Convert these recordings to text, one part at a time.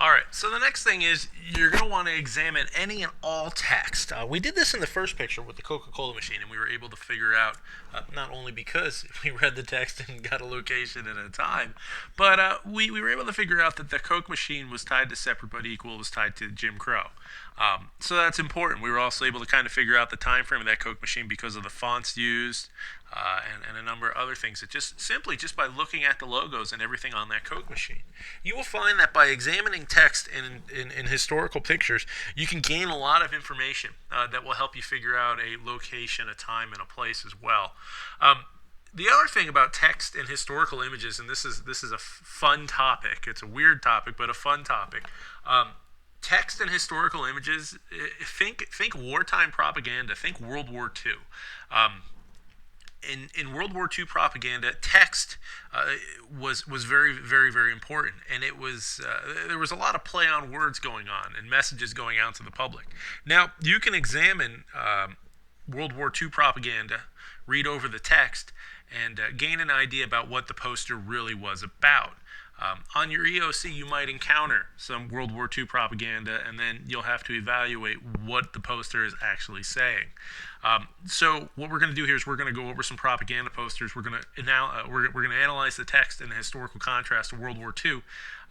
All right, so the next thing is you're going to want to examine any and all text. We did this in the first picture with the Coca-Cola machine, and we were able to figure out, not only because we read the text and got a location and a time, but we were able to figure out that the Coke machine was tied to separate but equal, was tied to Jim Crow. So that's important. We were also able to kind of figure out the time frame of that Coke machine because of the fonts used, and a number of other things. That just by looking at the logos and everything on that Coke machine, you will find that by examining text in historical pictures, you can gain a lot of information that will help you figure out a location, a time, and a place as well. The other thing about text and historical images, and this is a fun topic. It's a weird topic, but a fun topic. Text and historical images. Think wartime propaganda. Think World War II. In World War II propaganda, text was very, very, very important, and it was there was a lot of play on words going on and messages going out to the public. Now you can examine World War II propaganda, read over the text, and gain an idea about what the poster really was about. On your EOC, you might encounter some World War II propaganda, and then you'll have to evaluate what the poster is actually saying. So what we're going to do here is we're going to go over some propaganda posters. We're going to analyze the text and the historical contrast of World War II,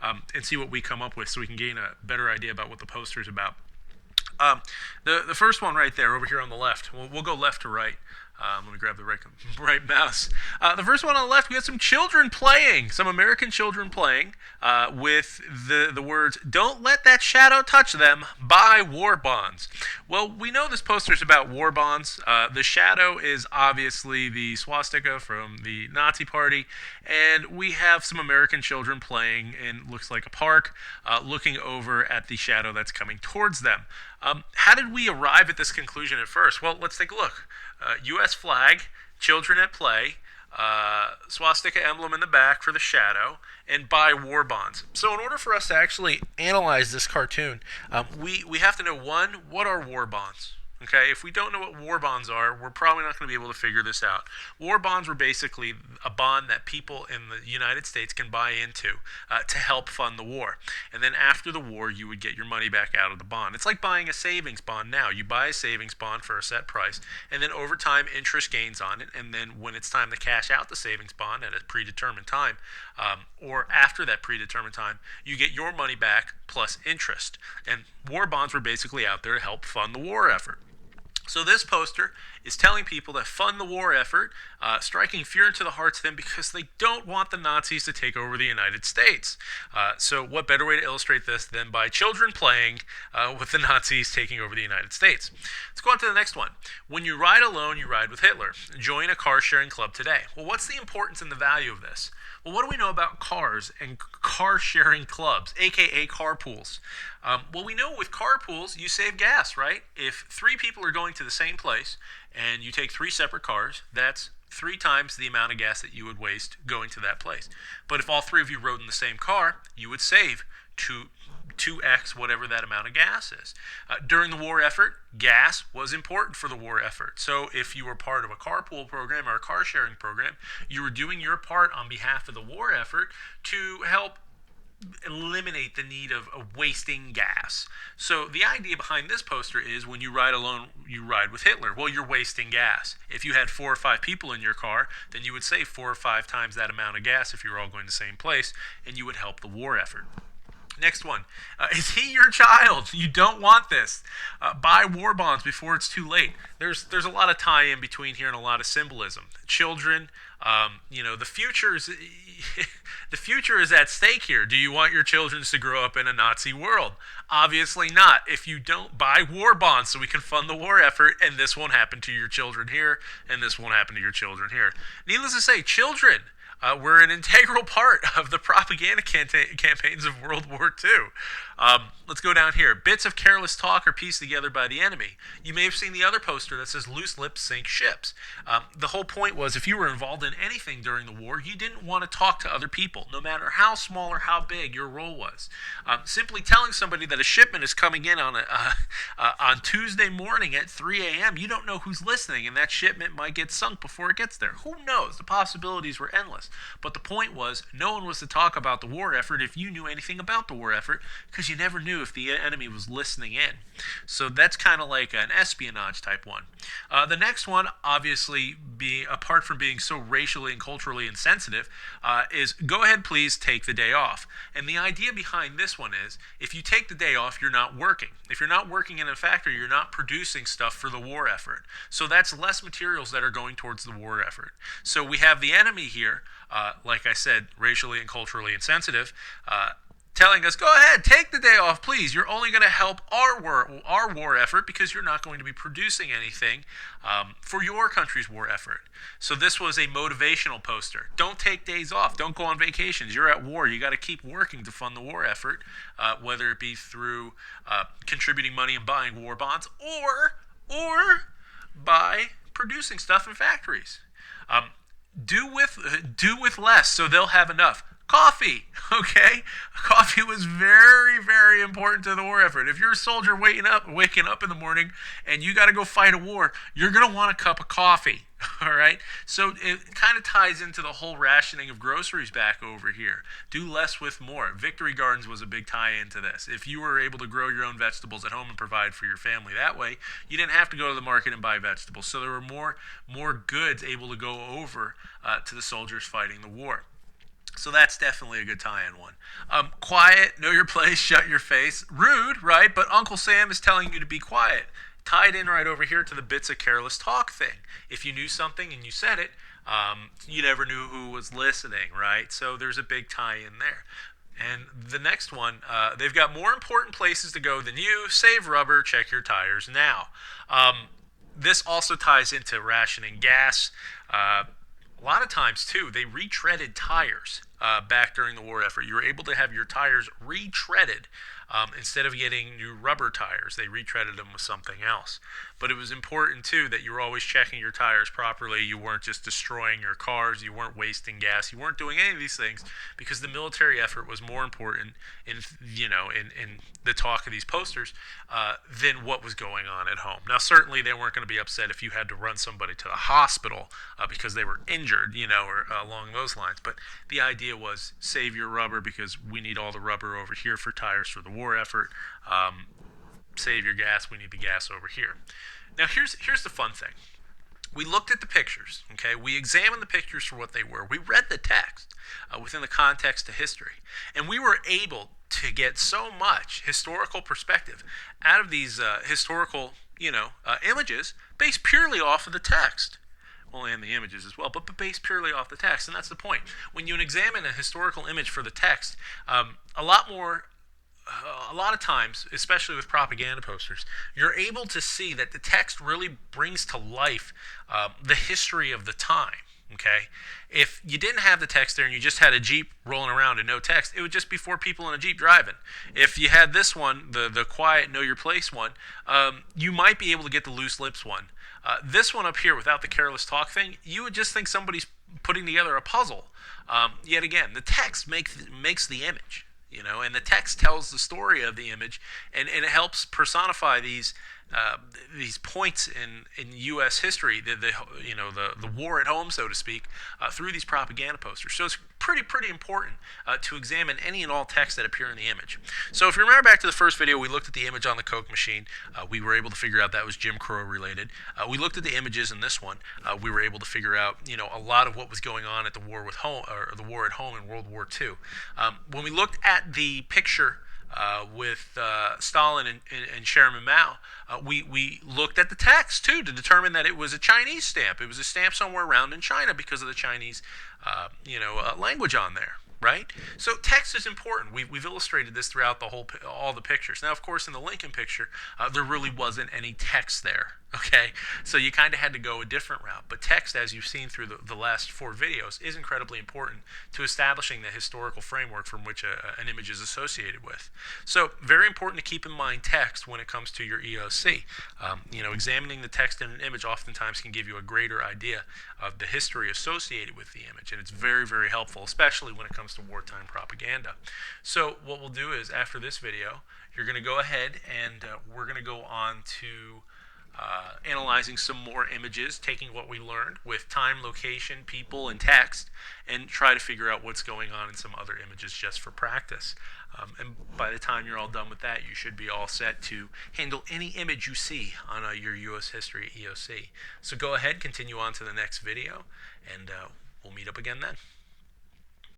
and see what we come up with, so we can gain a better idea about what the poster is about. The first one right there, over here on the left. We'll go left to right. Let me grab the right mouse. The first one on the left, we got some children playing, some American children playing with the words, "Don't let that shadow touch them, buy war bonds." Well, we know this poster is about war bonds. The shadow is obviously the swastika from the Nazi Party, and we have some American children playing in, looks like a park, looking over at the shadow that's coming towards them. How did we arrive at this conclusion at first? Well, let's take a look. U.S. flag, children at play, swastika emblem in the back for the shadow, and buy war bonds. So in order for us to actually analyze this cartoon, we have to know, one, what are war bonds? Okay, if we don't know what war bonds are, we're probably not going to be able to figure this out. War bonds were basically a bond that people in the United States can buy into to help fund the war. And then after the war, you would get your money back out of the bond. It's like buying a savings bond now. You buy a savings bond for a set price, and then over time, interest gains on it. And then when it's time to cash out the savings bond at a predetermined time, or after that predetermined time, you get your money back plus interest. And war bonds were basically out there to help fund the war effort. So this poster is telling people to fund the war effort, striking fear into the hearts of them because they don't want the Nazis to take over the United States. So what better way to illustrate this than by children playing with the Nazis taking over the United States? Let's go on to the next one. When you ride alone, you ride with Hitler. Join a car-sharing club today. Well, what's the importance and the value of this? Well, what do we know about cars and car-sharing clubs, aka carpools? Well, we know with carpools, you save gas, right? If 3 people are going to the same place and you take 3 separate cars, that's 3 times the amount of gas that you would waste going to that place. But if all 3 of you rode in the same car, you would save 2x whatever that amount of gas is. During the war effort, gas was important for the war effort. So if you were part of a carpool program or a car sharing program, you were doing your part on behalf of the war effort to help eliminate the need of wasting gas. So the idea behind this poster is when you ride alone, you ride with Hitler. Well, you're wasting gas. If you had 4 or 5 people in your car, then you would save 4 or 5 times that amount of gas if you were all going to the same place, and you would help the war effort. Next one. Is he your child? You don't want this. Buy war bonds before it's too late. There's a lot of tie-in between here and a lot of symbolism. Children, the future is the future is at stake here. Do you want your children to grow up in a Nazi world? Obviously not. If you don't, buy war bonds so we can fund the war effort, and this won't happen to your children here, and this won't happen to your children here. Needless to say, children were an integral part of the propaganda campaigns of World War II. Let's go down here. Bits of careless talk are pieced together by the enemy. You may have seen the other poster that says loose lips sink ships. The whole point was if you were involved in anything during the war, you didn't want to talk to other people, no matter how small or how big your role was. Simply telling somebody that a shipment is coming in on Tuesday morning at 3 a.m., you don't know who's listening, and that shipment might get sunk before it gets there. Who knows? The possibilities were endless. else. But the point was, no one was to talk about the war effort if you knew anything about the war effort, because you never knew if the enemy was listening in. So that's kind of like an espionage type one. The next one, obviously, being apart from being so racially and culturally insensitive, is go ahead, please take the day off. And the idea behind this one is, if you take the day off, you're not working. If you're not working in a factory, you're not producing stuff for the war effort. So that's less materials that are going towards the war effort. So we have the enemy here, like I said, racially and culturally insensitive, telling us, go ahead, take the day off, please. You're only going to help our war effort, because you're not going to be producing anything for your country's war effort. So this was a motivational poster. Don't take days off. Don't go on vacations. You're at war. You got to keep working to fund the war effort, whether it be through contributing money and buying war bonds, or by producing stuff in factories. Do with less, so they'll have enough. Coffee, okay? Coffee was very, very important to the war effort. If you're a soldier waking up in the morning and you got to go fight a war, you're going to want a cup of coffee, all right? So it kind of ties into the whole rationing of groceries back over here. Do less with more. Victory Gardens was a big tie-in to this. If you were able to grow your own vegetables at home and provide for your family that way, you didn't have to go to the market and buy vegetables. So there were more goods able to go over to the soldiers fighting the war. So that's definitely a good tie-in one. Quiet, know your place, shut your face. Rude, right? But Uncle Sam is telling you to be quiet. Tied in right over here to the bits of careless talk thing. If you knew something and you said it, you never knew who was listening, right? So there's a big tie-in there. And the next one, they've got more important places to go than you. Save rubber, check your tires now. This also ties into rationing gas. A lot of times, too, they retreaded tires back during the war effort. You were able to have your tires retreaded instead of getting new rubber tires. They retreaded them with something else. But it was important, too, that you were always checking your tires properly. You weren't just destroying your cars. You weren't wasting gas. You weren't doing any of these things, because the military effort was more important in the talk of these posters than what was going on at home. Now, certainly they weren't going to be upset if you had to run somebody to the hospital because they were injured, or along those lines. But the idea was, save your rubber, because we need all the rubber over here for tires for the war effort. Save your gas, we need the gas over here. Now here's the fun thing. We looked at the pictures, okay? We examined the pictures for what they were. We read the text within the context of history. And we were able to get so much historical perspective out of these historical, images based purely off of the text. Well, and the images as well, but based purely off the text. And that's the point. When you examine a historical image for the text, a lot of times, especially with propaganda posters, you're able to see that the text really brings to life the history of the time. Okay, if you didn't have the text there and you just had a Jeep rolling around and no text, it would just be 4 people in a Jeep driving. If you had this one, the quiet, know your place one, you might be able to get the loose lips one. This one up here, without the careless talk thing, you would just think somebody's putting together a puzzle. Yet again, the text makes the image. And the text tells the story of the image, and it helps personify these points in U.S. history, the war at home, so to speak, through these propaganda posters. So it's pretty important to examine any and all texts that appear in the image. So if you remember back to the first video, we looked at the image on the Coke machine. We were able to figure out that was Jim Crow related. We looked at the images in this one. We were able to figure out, a lot of what was going on at the war at home in World War II. When we looked at the picture with Stalin and Chairman Mao, we looked at the text too to determine that it was a Chinese stamp. It was a stamp somewhere around in China because of the Chinese, language on there. Right? So text is important. We've illustrated this throughout all the pictures. Now, of course, in the Lincoln picture, there really wasn't any text there. Okay? So you kind of had to go a different route. But text, as you've seen through the last 4 videos, is incredibly important to establishing the historical framework from which an image is associated with. So very important to keep in mind text when it comes to your EOC. Examining the text in an image oftentimes can give you a greater idea of the history associated with the image. And it's very, very helpful, especially when it comes to wartime propaganda. So what we'll do is, after this video, you're going to go ahead and we're going to go on to analyzing some more images, taking what we learned with time, location, people, and text, and try to figure out what's going on in some other images just for practice. And by the time you're all done with that, you should be all set to handle any image you see on your U.S. History EOC. So go ahead, continue on to the next video, and we'll meet up again then.